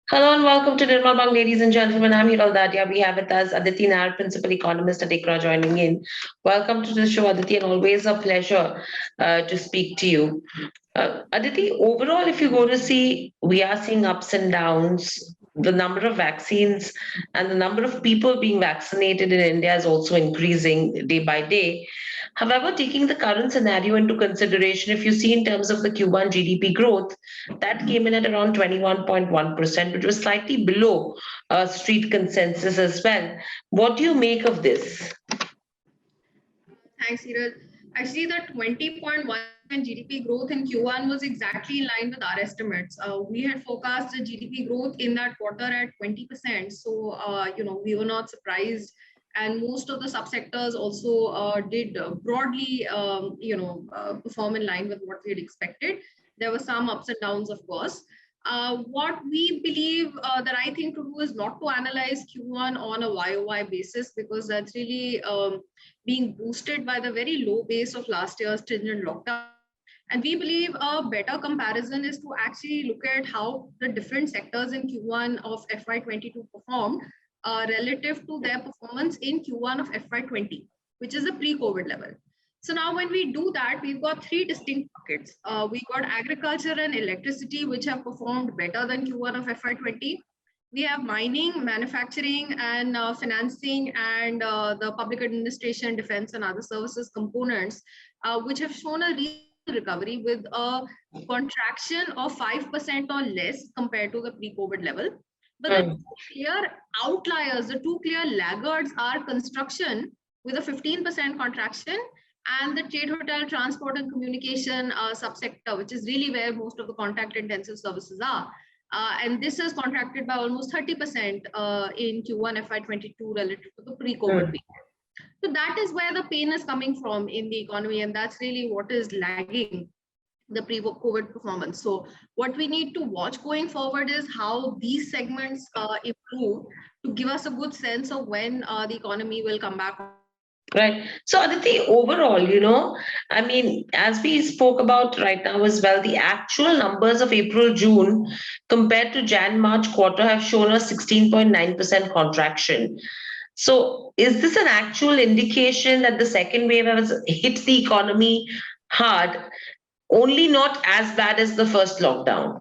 Hello and welcome to Nirmal Bang, ladies and gentlemen. I'm Hiral Dadia. We have with us Aditi Nayar, Principal Economist at ICRA, joining in. Welcome to the show, Aditi, and always a pleasure to speak to you. Aditi, overall, if you go to see, we are seeing ups and downs. The number of vaccines and the number of people being vaccinated in India is also increasing day by day. However, taking the current scenario into consideration, if you see in terms of the Q1 GDP growth, that came in at around 21.1%, which was slightly below street consensus as well. What do you make of this? Thanks, Hiral. Actually, the 20.1% GDP growth in Q1 was exactly in line with our estimates. We had forecast the GDP growth in that quarter at 20%. So, we were not surprised. And most of the subsectors also did broadly, perform in line with what we had expected. There were some ups and downs, of course. What we believe the right thing to do is not to analyze Q1 on a YOY basis, because that's really being boosted by the very low base of last year's stringent lockdown. And we believe a better comparison is to actually look at how the different sectors in Q1 of FY22 performed relative to their performance in Q1 of FY20, which is a pre-COVID level. So now when we do that, we've got three distinct buckets. We got agriculture and electricity, which have performed better than Q1 of FY20. We have mining, manufacturing, and financing, and the public administration, defense, and other services components, which have shown a real recovery with a contraction of 5% or less compared to the pre-COVID level. But the two clear outliers, the two clear laggards are construction with a 15% contraction, and the trade, hotel, transport, and communication subsector, which is really where most of the contact-intensive services are. And this has contracted by almost 30% in Q1 FY22 relative to the pre-COVID period. So that is where the pain is coming from in the economy, and that's really what is lagging the pre-COVID performance. So what we need to watch going forward is how these segments improve to give us a good sense of when the economy will come back. Right. So, Aditi, overall, I mean, as we spoke about right now as well, the actual numbers of April, June compared to Jan, March quarter have shown a 16.9% contraction. So, is this an actual indication that the second wave has hit the economy hard, only not as bad as the first lockdown?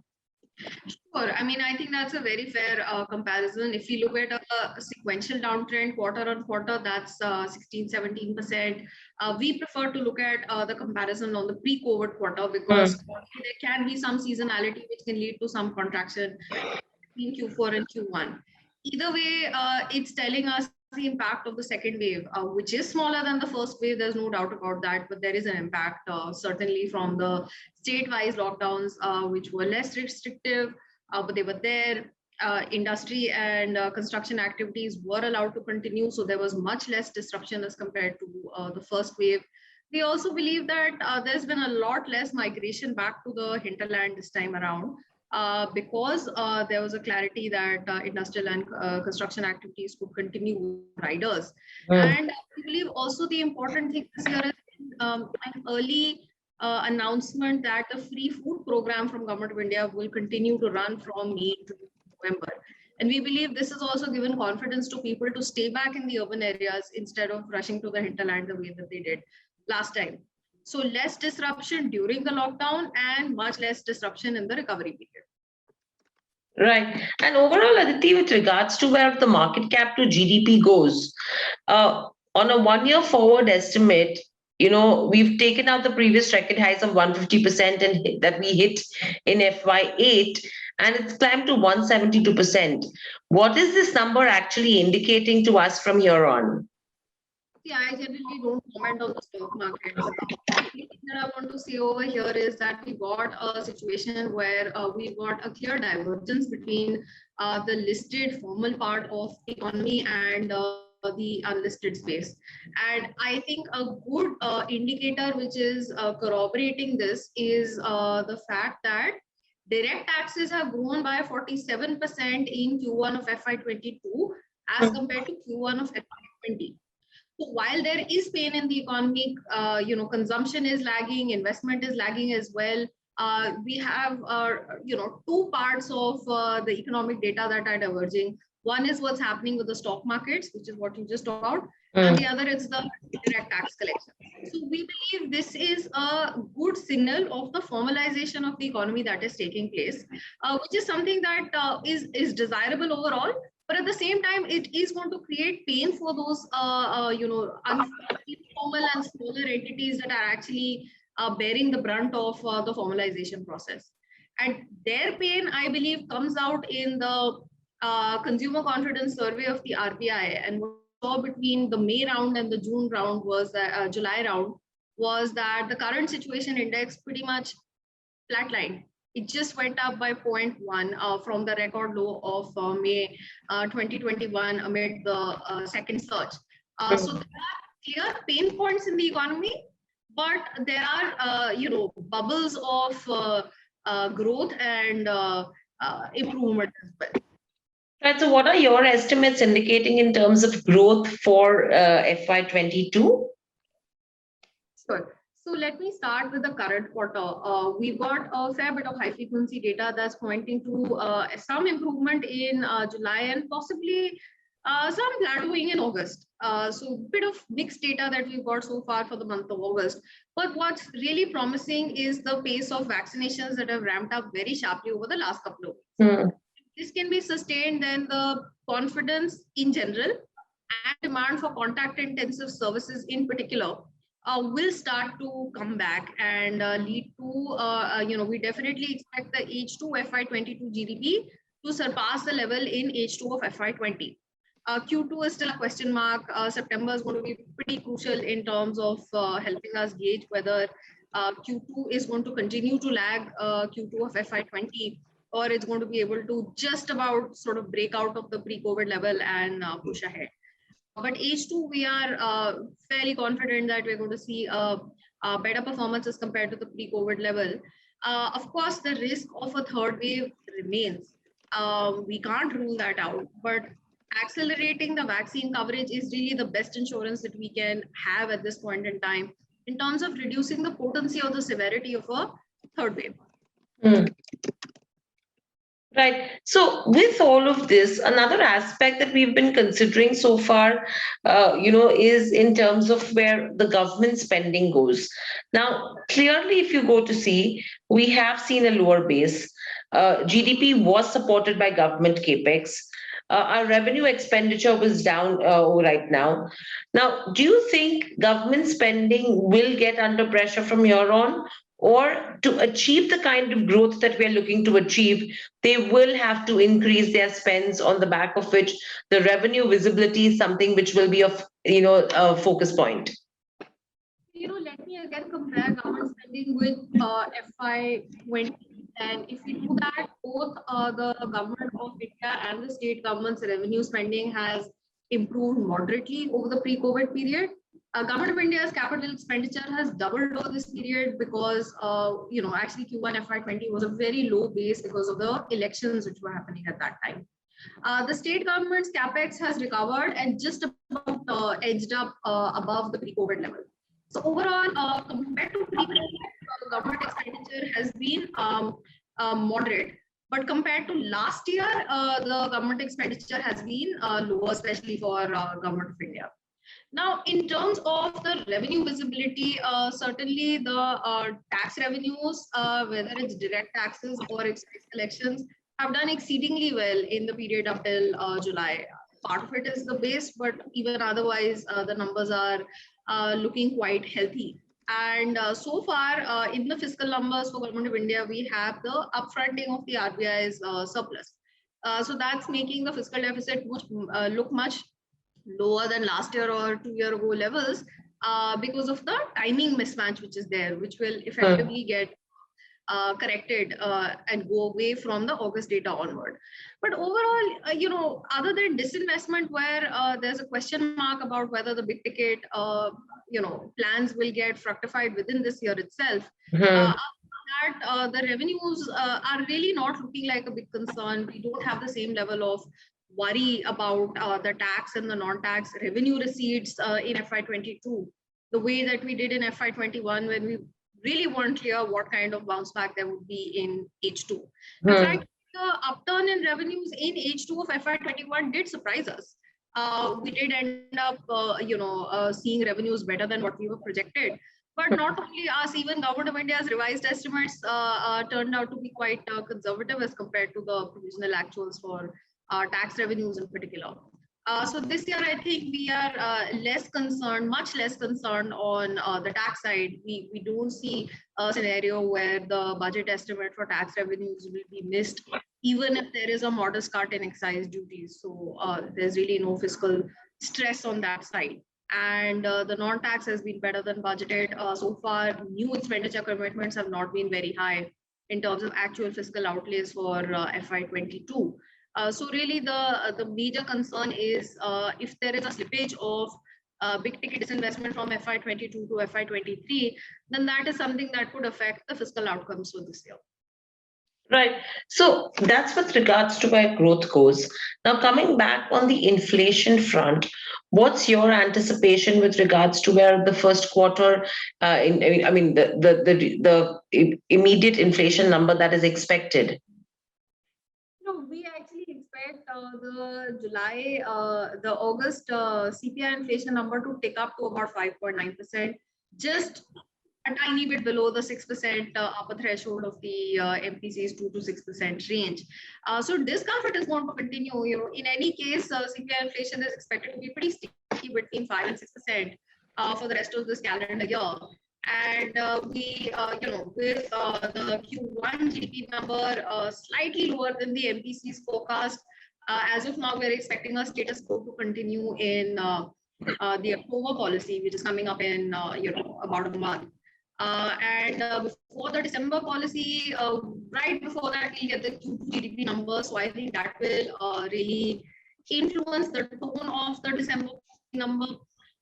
Sure. I mean, I think that's a very fair comparison. If you look at a sequential downtrend quarter on quarter, that's 16, 17%. We prefer to look at the comparison on the pre-COVID quarter, because there can be some seasonality which can lead to some contraction in Q4 and Q1. Either way, it's telling us the impact of the second wave, which is smaller than the first wave. There's no doubt about that, but there is an impact certainly from the state-wise lockdowns, which were less restrictive, but they were there. Industry and construction activities were allowed to continue, so there was much less disruption as compared to the first wave. We also believe that there's been a lot less migration back to the hinterland this time around, because there was a clarity that industrial and construction activities could continue with riders. And I believe also the important thing this year is an early announcement that the free food program from Government of India will continue to run from May to November. And we believe this has also given confidence to people to stay back in the urban areas instead of rushing to the hinterland the way that they did last time. So less disruption during the lockdown and much less disruption in the recovery period. Right. And overall, Aditi, with regards to where the market cap to GDP goes, on a 1 year forward estimate, we've taken out the previous record highs of 150% and that we hit in FY8, and it's climbed to 172%. What is this number actually indicating to us from here on? Yeah, I generally don't comment on the stock markets. The thing that I want to say over here is that we got a situation where we got a clear divergence between the listed formal part of the economy and the unlisted space. And I think a good indicator which is corroborating this is the fact that direct taxes have grown by 47% in Q1 of FY22 as compared to Q1 of FY20. So while there is pain in the economy, consumption is lagging, investment is lagging as well. we have two parts of the economic data that are diverging. One is what's happening with the stock markets, which is what you just talked about, and the other is the direct tax collection. So we believe this is a good signal of the formalization of the economy that is taking place, which is something that is desirable overall. But at the same time, it is going to create pain for those informal and smaller entities that are actually bearing the brunt of the formalization process. And their pain, I believe, comes out in the consumer confidence survey of the RBI. And what we saw between the May round and the June round was July round was that the current situation index pretty much flatlined. It just went up by 0.1 from the record low of May 2021 amid the second surge. So there are clear pain points in the economy, but there are bubbles of growth and improvement as well. Right. So what are your estimates indicating in terms of growth for FY22? Sure. So let me start with the current quarter. We've got a fair bit of high frequency data that's pointing to some improvement in July and possibly some plateauing in August. So a bit of mixed data that we've got so far for the month of August. But what's really promising is the pace of vaccinations that have ramped up very sharply over the last couple of weeks. This can be sustained, then the confidence in general and demand for contact intensive services in particular will start to come back and lead to, we definitely expect the H2 FY22 GDP to surpass the level in H2 of FY20. Q2 is still a question mark. September is going to be pretty crucial in terms of helping us gauge whether Q2 is going to continue to lag Q2 of FY20, or it's going to be able to just about sort of break out of the pre-COVID level and push ahead. But H2, we are fairly confident that we're going to see a better performance as compared to the pre-COVID level. Of course, the risk of a third wave remains. We can't rule that out, but accelerating the vaccine coverage is really the best insurance that we can have at this point in time in terms of reducing the potency or the severity of a third wave. Right. So with all of this, another aspect that we've been considering so far, is in terms of where the government spending goes. Now, clearly, if you go to see, we have seen a lower base. GDP was supported by government capex. Our revenue expenditure was down right now. Now, do you think government spending will get under pressure from here on? Or to achieve the kind of growth that we're looking to achieve, they will have to increase their spends, on the back of which the revenue visibility is something which will be a focus point. Let me again compare government spending with FY20. And if we do that, both the government of India and the state government's revenue spending has improved moderately over the pre-COVID period. Government of India's capital expenditure has doubled over this period because, actually Q1 FY20 was a very low base because of the elections which were happening at that time. The state government's capex has recovered and just about edged up above the pre-COVID level. So overall, compared to pre-COVID, government expenditure has been moderate. But compared to last year, the government expenditure has been lower, especially for Government of India. Now, in terms of the revenue visibility, certainly the tax revenues, whether it's direct taxes or excise collections, have done exceedingly well in the period up till July. Part of it is the base, but even otherwise, the numbers are looking quite healthy. And so far, in the fiscal numbers for Government of India, we have the upfronting of the RBI's surplus. So that's making the fiscal deficit look much lower than last year or 2 year ago levels because of the timing mismatch which is there, which will effectively get corrected and go away from the August data onward. But overall, other than disinvestment, where there's a question mark about whether the big ticket, plans will get fructified within this year itself. The revenues are really not looking like a big concern. We don't have the same level of worry about the tax and the non-tax revenue receipts in FY22, the way that we did in FY21 when we really weren't clear what kind of bounce back there would be in H2. And frankly, the upturn in revenues in H2 of FY21 did surprise us. We did end up, seeing revenues better than what we were projected. But not only us, even Government of India's revised estimates turned out to be quite conservative as compared to the provisional actuals for tax revenues in particular. So this year, I think we are less concerned, much less concerned on the tax side. We don't see a scenario where the budget estimate for tax revenues will be missed, even if there is a modest cut in excise duties. So there's really no fiscal stress on that side. And the non-tax has been better than budgeted. So far, new expenditure commitments have not been very high in terms of actual fiscal outlays for FY22. So really the major concern is if there is a slippage of big ticket disinvestment from FY22 to FY23, then that is something that could affect the fiscal outcomes for this year. Right. So that's with regards to where growth goes. Now, coming back on the inflation front, what's your anticipation with regards to where the first quarter, the immediate inflation number that is expected? We actually expect the August CPI inflation number to tick up to about 5.9%, just a tiny bit below the 6% upper threshold of the MPC's 2 to 6% range. So discomfort is going to continue. In any case, CPI inflation is expected to be pretty sticky between 5 and 6% for the rest of this calendar year. And with the Q1 GDP number slightly lower than the MPC's forecast, as of now, we're expecting a status quo to continue in the October policy, which is coming up in about a month. Before the December policy, right before that, we'll get the Q2 GDP number. So I think that will really influence the tone of the December number.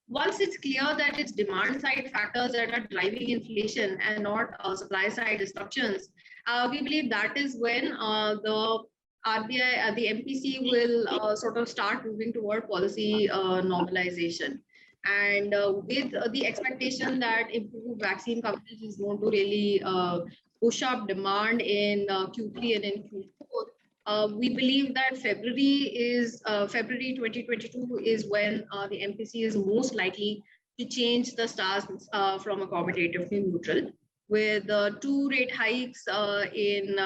Once it's clear that it's demand side factors that are driving inflation and not supply side disruptions, we believe that is when the RBI, the MPC will sort of start moving toward policy normalization. And with the expectation that improved vaccine coverage is going to really push up demand in Q3 and in Q4, we believe that February 2022 is when the MPC is most likely to change the stance from accommodative to neutral, with 2 rate hikes in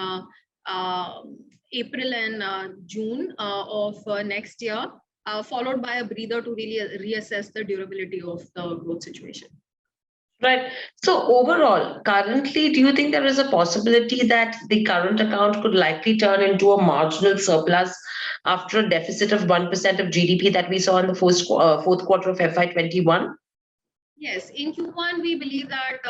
April and June of next year, followed by a breather to really reassess the durability of the growth situation. Right. So overall, currently, do you think there is a possibility that the current account could likely turn into a marginal surplus after a deficit of 1% of GDP that we saw in the fourth quarter of FY21? Yes, in Q1, we believe that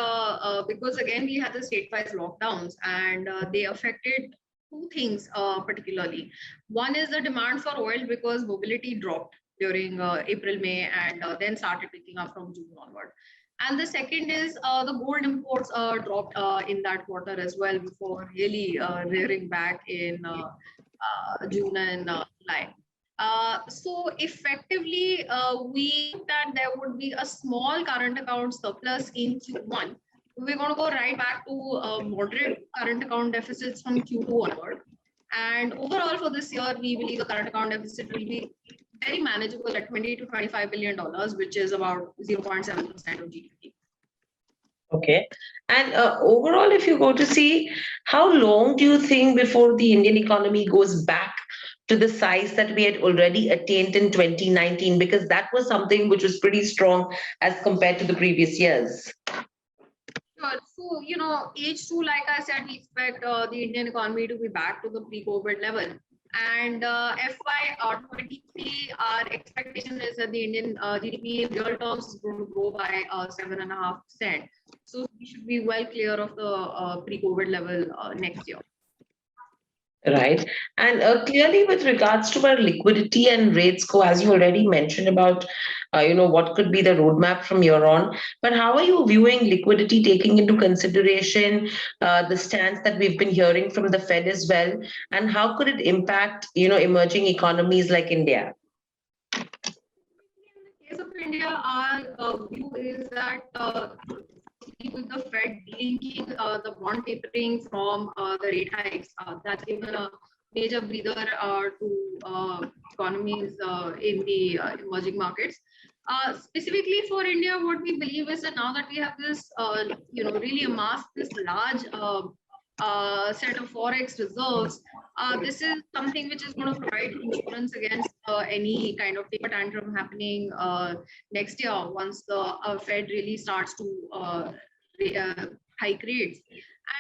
because again, we had the state-wise lockdowns and they affected 2 things particularly. One is the demand for oil because mobility dropped during April, May, and then started picking up from June onward. And the second is the gold imports dropped in that quarter as well before really rearing back in June and July. So effectively, we think that there would be a small current account surplus in Q1. We're going to go right back to moderate current account deficits from Q2 onward. And overall for this year, we believe the current account deficit will be very manageable at $20 to $25 billion, which is about 0.7% of GDP. Okay. And overall, if you go to see, how long do you think before the Indian economy goes back to the size that we had already attained in 2019? Because that was something which was pretty strong as compared to the previous years. Sure. So, H2, like I said, we expect the Indian economy to be back to the pre-COVID level. And FY23, our expectation is that the Indian GDP in real terms is going to grow by 7.5%. So we should be well clear of the pre-COVID level next year. Right. And clearly with regards to where liquidity and rates go, as you already mentioned about, what could be the roadmap from here on, but how are you viewing liquidity, taking into consideration the stance that we've been hearing from the Fed as well, and how could it impact, emerging economies like India? In the case of India, our view is that especially with the Fed delinking the bond tapering from the rate hikes. That's given a major breather to economies in the emerging markets. Specifically for India, what we believe is that now that we have this, really amassed this large set of forex reserves, this is something which is going to provide insurance against any kind of taper tantrum happening next year once the Fed really starts to hike rates.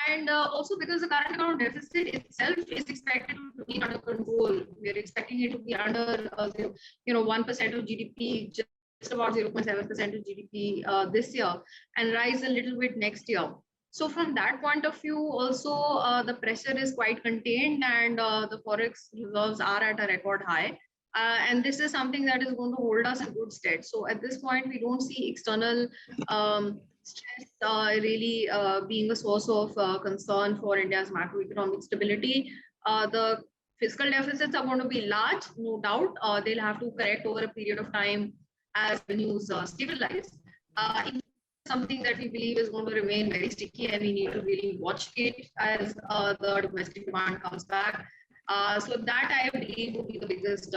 And also because the current account deficit itself is expected to be under control. We are expecting it to be under 1% of GDP, just about 0.7% of GDP this year, and rise a little bit next year. So from that point of view, also the pressure is quite contained, and the forex reserves are at a record high. And this is something that is going to hold us in good stead. So at this point, we don't see external stress really being a source of concern for India's macroeconomic stability. The fiscal deficits are going to be large, no doubt. They'll have to correct over a period of time as revenues stabilize. Something that we believe is going to remain very sticky, and we need to really watch it as the domestic demand comes back. So that I believe will be the biggest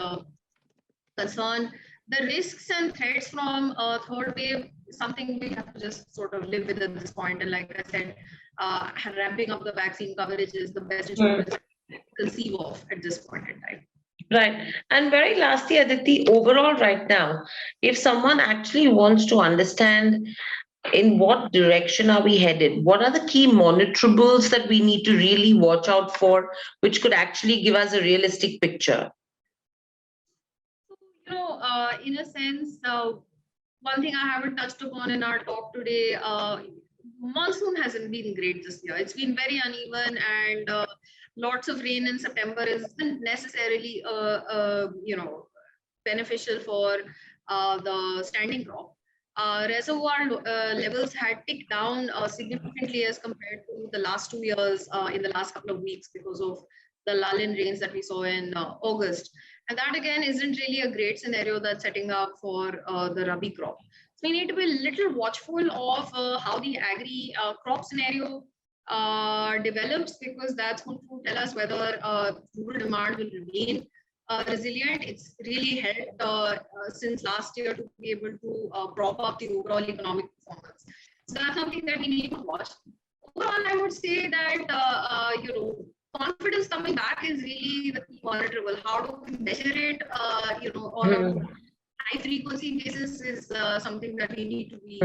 concern. The risks and threats from third wave is something we have to just sort of live with at this point. And like I said, ramping up the vaccine coverage is the best insurance to conceive of at this point in time. Right. And very lastly, Aditi, overall right now, if someone actually wants to understand in what direction are we headed, what are the key monitorables that we need to really watch out for, which could actually give us a realistic picture? In a sense, one thing I haven't touched upon in our talk today, monsoon hasn't been great this year. It's been very uneven, and lots of rain in September isn't necessarily beneficial for the standing crop. Reservoir levels had ticked down significantly as compared to the last 2 years in the last couple of weeks because of the lull in rains that we saw in August. And that again isn't really a great scenario that's setting up for the Rabi crop. So we need to be a little watchful of how the agri crop scenario develops, because that's going to tell us whether rural demand will remain resilient. It's really helped since last year to be able to prop up the overall economic performance. So that's something that we need to watch. Overall, I would say that confidence coming back is really the key monitorable. How do we measure it? On a high frequency basis is something that we need to be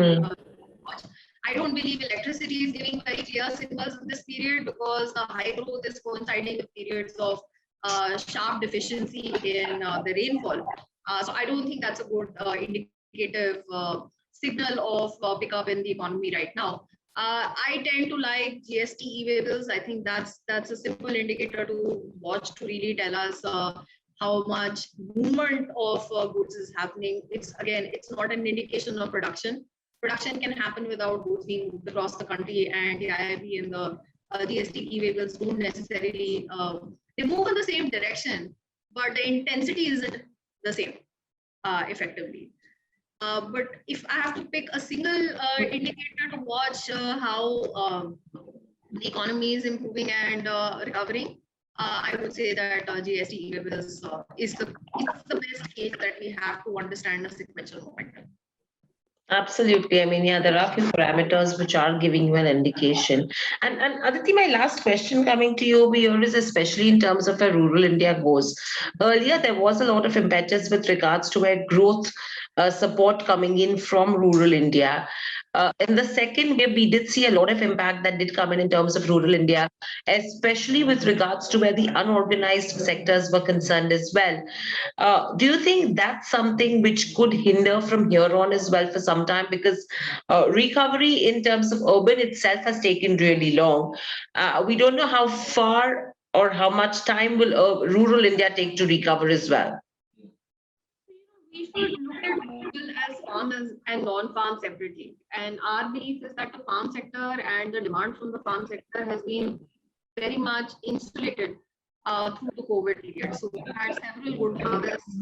watch. I don't believe electricity is giving very clear signals in this period, because the high growth is coinciding with periods of sharp deficiency in the rainfall. So I don't think that's a good indicative signal of pickup in the economy right now. I tend to like GST e-way bills. I think that's a simple indicator to watch to really tell us how much movement of goods is happening. It's not an indication of production. Production can happen without goods being moved across the country, and the IIB and the GST e-way bills don't necessarily they move in the same direction, but the intensity isn't the same effectively. But if I have to pick a single indicator to watch how the economy is improving and recovering, I would say that GST e-way bills is the best case that we have to understand the sequential momentum. Absolutely. I mean, yeah, there are a few parameters which are giving you an indication. And Aditi, my last question coming to you over here is especially in terms of where rural India goes. Earlier, there was a lot of impetus with regards to where growth support coming in from rural India. In the second wave, we did see a lot of impact that did come in terms of rural India, especially with regards to where the unorganized sectors were concerned as well. Do you think that's something which could hinder from here on as well for some time? Because recovery in terms of urban itself has taken really long. We don't know how far or how much time will rural India take to recover as well. We should look at rural as farm and non-farm separately. And our belief is that the farm sector and the demand from the farm sector has been very much insulated through the COVID period. So we had several good harvests.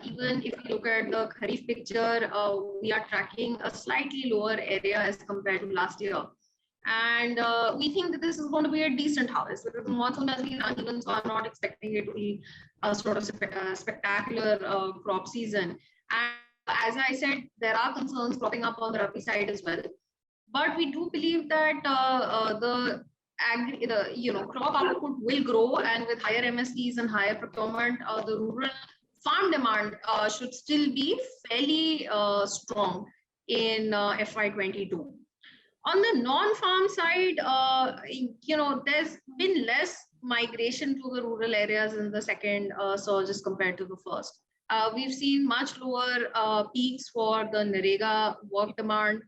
Even if we look at the Kharif picture, we are tracking a slightly lower area as compared to last year. And we think that this is going to be a decent harvest because the monsoon has been uneven, so I'm not expecting it to be a sort of spectacular crop season. And as I said, there are concerns cropping up on the Rabi side as well. But we do believe that the crop output will grow, and with higher MSPs and higher procurement, the rural farm demand should still be fairly strong in FY22. On the non-farm side, there's been less migration to the rural areas in the second surge as compared to the first. We've seen much lower peaks for the Narega work demand.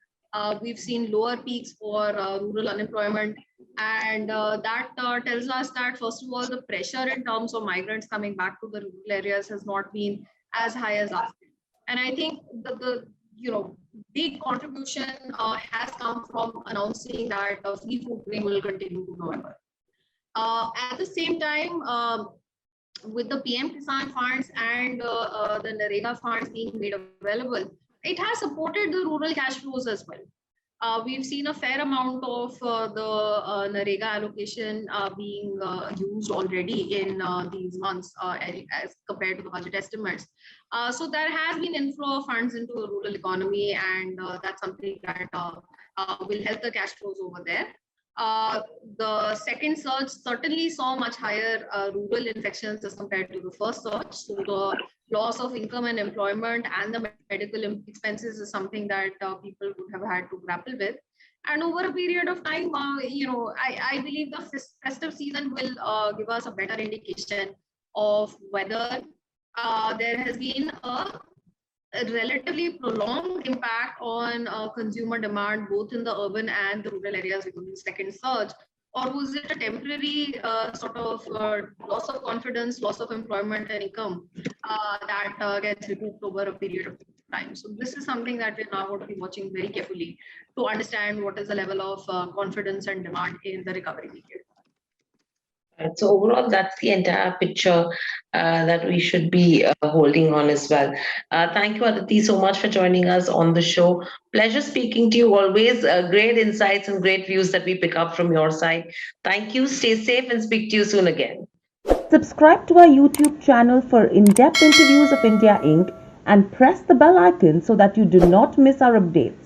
We've seen lower peaks for rural unemployment. And that tells us that, first of all, the pressure in terms of migrants coming back to the rural areas has not been as high as last year. And I think the big contribution has come from announcing that free food grain will continue to November. At the same time, with the PM Kisan funds and the Narega funds being made available, it has supported the rural cash flows as well. We've seen a fair amount of the Narega allocation being used already in these months as compared to the budget estimates. So there has been inflow of funds into the rural economy, and that's something that will help the cash flows over there. The second surge certainly saw much higher rural infections as compared to the first surge. So the loss of income and employment and the medical expenses is something that people would have had to grapple with. And over a period of time, I believe the festive season will give us a better indication of whether there has been a relatively prolonged impact on consumer demand, both in the urban and the rural areas because of the second surge, or was it a temporary sort of loss of confidence, loss of employment and income that gets recouped over a period of time? So this is something that we're now going to be watching very carefully to understand what is the level of confidence and demand in the recovery period. Right. So overall, that's the entire picture that we should be holding on as well. Thank you, Aditi, so much for joining us on the show. Pleasure speaking to you. Always great insights and great views that we pick up from your side. Thank you. Stay safe and speak to you soon again. Subscribe to our YouTube channel for in-depth interviews of India Inc. and press the bell icon so that you do not miss our updates.